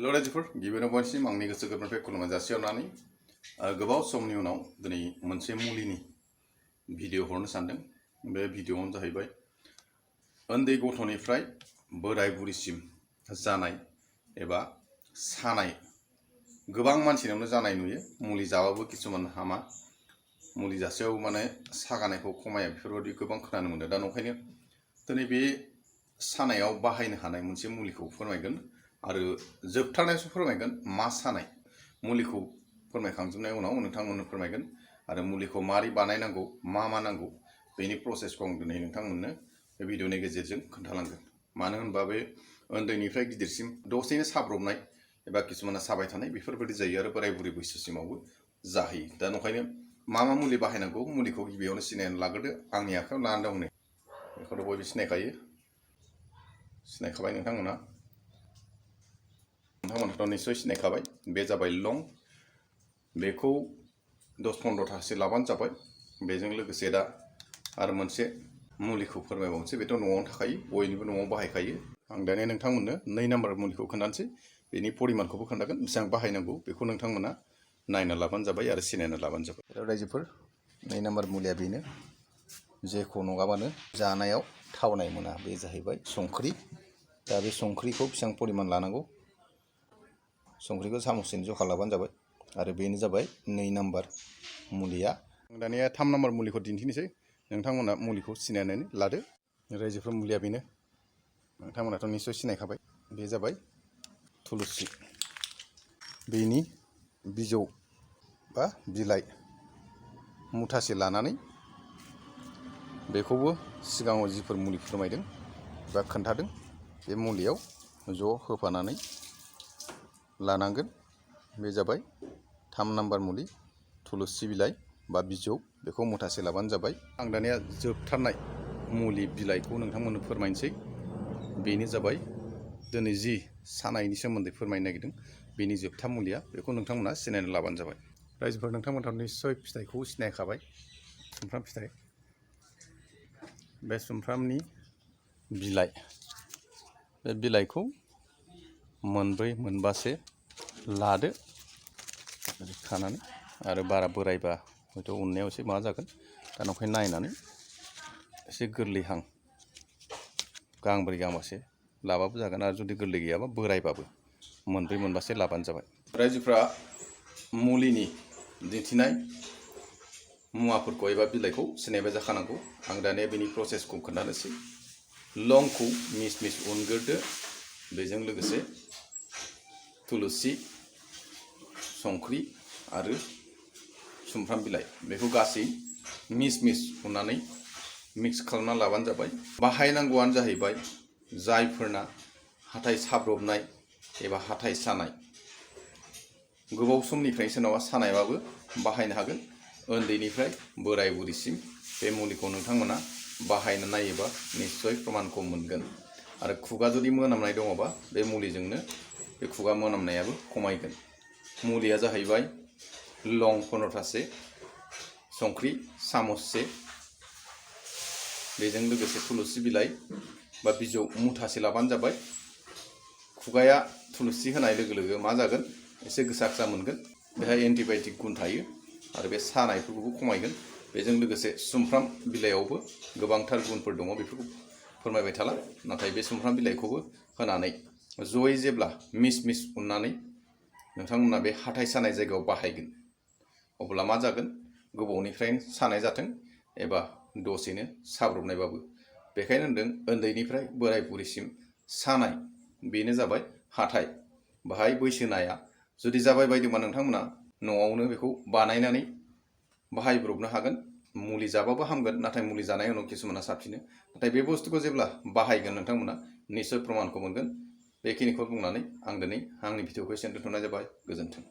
Hello रायजोफोर गिबियावनो बयनिसिम आंनि गोसो गोरबोनिफ्राय खुलुमनाय जासिहरनानै गोबाव समनि उनाव दिनै मोनसे मुलिनि भिडिअ हरनो सानदों। बे भिडिअआनो जाहैबाय उन्दै गथ'निफ्राय बोराय बुरिसिम जानाय एबा सानाय गोबां मानसिनावनो जानाय नुयो। मुलि जाबाबो किसुमान हामा, मुलि जासेयावबो माने सागानायखौ खमाया, बेफोरबायदि गोबां खोनानो मोनो। दा नंखायनो दिनै बे सानायाव बाहायनो हानाय मोनसे मुलिखौ फोरमायगोन आरो जोबथारनायावसो फोरमायगोन मा सानाय। मुलिखौ फोरमायखांजोबनायनि उनाव नोंथांमोननो फोरमायगोन आरो मुलिखौ मारै बानायनांगौ, मा नांगौ, बेनि प्रसेसखौ आं दिनै नोंथांमोननो बे भिडिअनि गेजेरजों खोन्थालांगोन। मानो होनबा बे उन्दैनिफ्राय गिदिरसिम दसेनो साब्रबनाय एबा किसुमाना साबाय थानाय बेफोरबायदि जायो आरो बोराय बुरै बैसोसिमावबो जाहैयो। दा नंखायनो मा मुलि बाहायनांगौ मुलिखौ गिबियावनो सिनायनानै लाग्रोदो। आंनि आखायाव लानानै दं नै, बेखौथ' बयबो सिनायखायो, सिनायखाबाय नोंथांमोनहाथ' निस्सय सिनायखाबाय। बे जाबाय लं। बेखौ 10-15थासो लाबानो जाबाय। बेजों लोगोसे दा आरो मोनसे मुलिखौ फोरमायबावनोसै। बेथ' न'आवनो थाखायो, बयनिबो न'आव बाहायखायो। आं दानिया नोंथांमोननो 2 नाम्बार मुलिखौ खोन्थानोसै। बेनि परिमानखौबो खोन्थागोन, बेसेबां बाहायनांगौ बेखौ नोंथांमोना नायना लाबानो जाबाय आरो सिनायना लाबानो जाबाय। रायजोफोर 2 नाम्बार मुलिया बेनो, जेखौ नङाबानो जानायाव थावनाय मोना। बे जाहैबाय संख्रि। दा बे संख्रिखौ बेसेबां परिमान लानांगौ, संख्रिखौ सामससेनि जखा लाबानो जाबाय। आरो बेनो जाबाय 2 नाम्बार मुलिया। दानिया 3 नाम्बार मुलिखौ दिन्थिनोसै। नोंथांमोना मुलिखौ सिनायनानै लादो। रायजोफोर मुलिया बेनो, नोंथांमोनाथ' निस्सय सिनायखाबाय। बे जाबाय थुलुसि। बेनि बिजौ बा बिलाइ मुथासे लानानै, बेखौबो सिगाङाव जिफोर मुलि फोरमायदों बा खोन्थादों बे मुलियाव ज' होफानानै लानांगोन। बे जाबाय 3 नाम्बार मुलि, थुलुसि बिलाइ बा बिजौ, बेखौ मुथासे लाबानो जाबाय। आं दानिया जोबथारनाय मुलि बिलाइखौ नोंथांमोननो फोरमायनोसै। बेनो जाबाय दिनै जि सानायनि सोमोन्दै फोरमायनो नागिरदों, बेनि जोबथा मुलिया। बेखौ नोंथांमोना सिनायना लाबानो जाबाय। रायजोफोर नोंथांमोनहा निस्सय फिथाइखौ सिनायखाबाय, सुमफ्राम फिथाइ। बे सुमफ्रामनि बिलाइ, बे बिलाइखौ 4-5सो लादो खानानै। आरो बारा बोरायबा हयथ' उननायाव एसे माबा जागोन। दा नंखायनो नायनानै एसे गोरलैहां 5-6 लाबाबो जागोन। आरो जुदि गोरलै गैयाबा बोरायबाबो 4-5सो लाबानो जाबाय। रायजोफ्रा मुलिनि दिन्थिनाय मुवाफोरखौ एबा बिलाइखौ सिनायबाय जाखानांगौ। आं दानिया बेनि प्रसेसखौ खोन्थानोसै। लंखौ मिस मिस उनग्रोदो, बेजों लोगोसे थुलुसि, संख्रि आरो सुमफ्राम बिलाइ, बेखौ गासै मिस मिस उननानै मिक्स खालामना लाबानो जाबाय। बाहायनांगौआनो जाहैबाय जायफोरना हाथाइ साब्रबनाय एबा हाथाइ सानाय, गोबाव समनिफ्राय सोरनावबा सानायबाबो बाहायनो हागोन। उन्दैनिफ्राय बोराय बुरिसिम बे मुलिखौ नोंथांमोना बाहायना नायोबा निस्सय प्रमाणखौ मोनगोन। आरो खुगा जुदि मोनामनाय दङबा बे मुलिजोंनो बे खुगा मोनामनायाबो खमायगोन। मुलिया जाहैबाय लं 15थासो, संख्रि सामससे, बेजों लोगोसे थुलुसि बिलाइ बा बिजौ मुथासे लाबानो जाबाय। खुगाया थुलुसि होनाय लोगो लोगो मा जागोन, एसे गोसा गोसा मोनगोन। बेहाय एन्टिबाय'टिक गुन थायो आरो बे सानायफोरखौबो खमायगोन। बेजों लोगोसे सुमफ्राम बिलाइयावबो गोबांथार गुनफोर दङ, बेफोरखौ फोरमायबाय थाला। नाथाय बे सुमफ्राम बिलाइखौबो होनानै जयै जेब्ला मिस मिस उननानै नोंथांमोना बे हाथाइ सानाय जायगायाव बाहायगोन, अब्ला मा जागोन, गोबावनिफ्रायनो सानाय जाथों एबा दसेनो साब्रबनायबाबो। बेखायनो होनदों उन्दैनिफ्राय बोराय बुरिसिम सानाय, बेनो जाबाय हाथाइ। बाहाय बैसो नाया। जुदि जाबाय बायदोंबा नोंथांमोना न'आवनो बेखौ बानायनानै बाहायब्रबनो हागोन। मुलि जाबाबो हामगोन, नाथाय मुलि जानायनि उनाव किसुमाना साबसिनो। नाथाय बे बुस्थुखौ जेब्ला बाहायगोन नोंथांमोना निस्सय प्रमाणखौ मोनगोन। बेखिनिखौ बुंनानै आं दिनै आंनि भिडिअखौ एसेयावनो दोनथ'नाय जाबाय। गोजोन्थों।